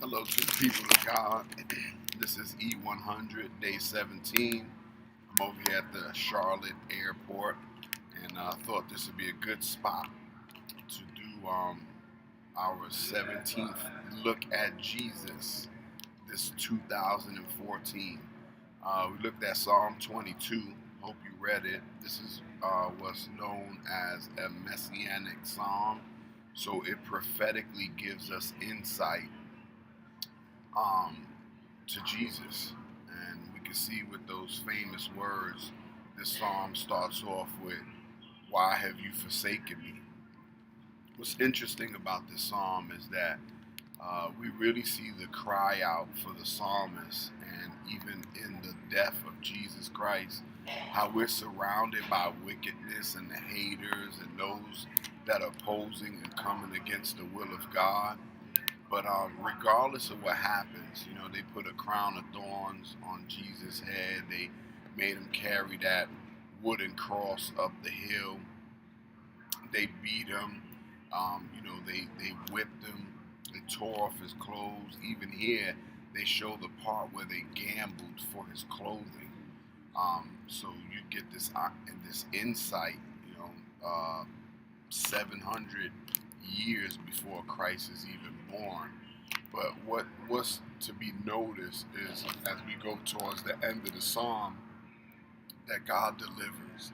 Hello to the people of God. This is e100, day 17. I'm over here at the Charlotte airport, and I thought this would be a good spot to do our 17th look at Jesus this 2014. We looked at Psalm 22. Hope you read it. This is what's known as a messianic psalm, so it prophetically gives us insight um, to Jesus. And we can see with those famous words, this psalm starts off with, "Why have you forsaken me?" What's interesting about this psalm is that we really see the cry out for the psalmist, and even in the death of Jesus Christ, how we're surrounded by wickedness and the haters and those that are opposing and coming against the will of God. But regardless of what happens, they put a crown of thorns on Jesus' head. They made him carry that wooden cross up the hill. They beat him. They whipped him. They tore off his clothes. Even here, they show the part where they gambled for his clothing. So you get this insight, 700 years before Christ is even born. But what's to be noticed is, as we go towards the end of the psalm, that God delivers.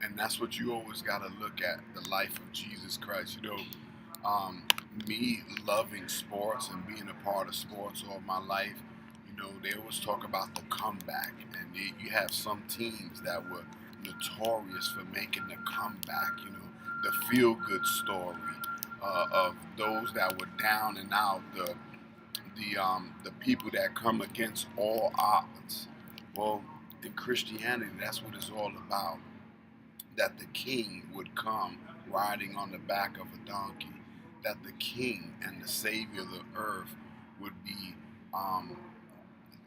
And that's what you always got to look at, the life of Jesus Christ. Me loving sports and being a part of sports all my life, they always talk about the comeback. And you have some teams that were notorious for making the comeback, the feel-good story of those that were down and out, the people that come against all odds. Well, in Christianity, that's what it's all about. That the king would come riding on the back of a donkey. That the king and the savior of the earth would be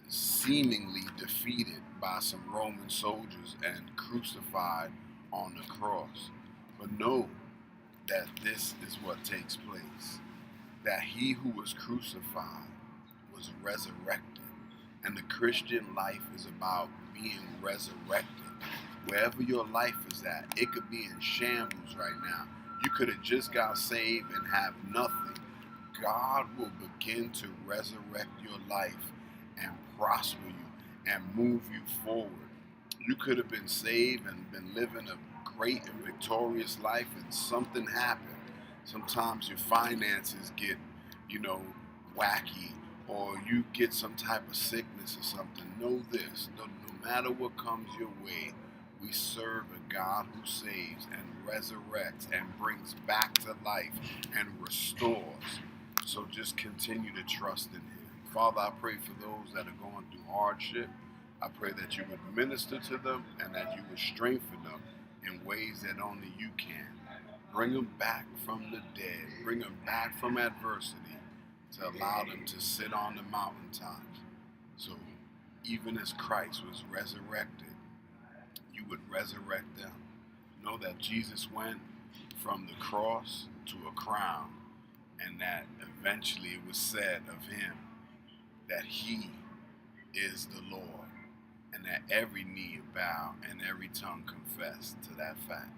seemingly defeated by some Roman soldiers and crucified on the cross. But know that this is what takes place. That he who was crucified was resurrected. And the Christian life is about being resurrected. Wherever your life is at, it could be in shambles right now. You could have just got saved and have nothing. God will begin to resurrect your life and prosper you and move you forward. You could have been saved and been living a great and victorious life, and something happened. Sometimes your finances get, wacky, or you get some type of sickness or something. Know this, no matter what comes your way, we serve a God who saves and resurrects and brings back to life and restores. So just continue to trust in him. Father, I pray for those that are going through hardship. I pray that you would minister to them and that you would strengthen them in ways that only you can. Bring them back from the dead. Bring them back from adversity to allow them to sit on the mountaintops. So even as Christ was resurrected, you would resurrect them. Know that Jesus went from the cross to a crown, and that eventually it was said of him that he is the Lord, and that every knee will bow and every tongue confess to that fact.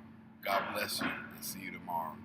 God bless you, and see you tomorrow.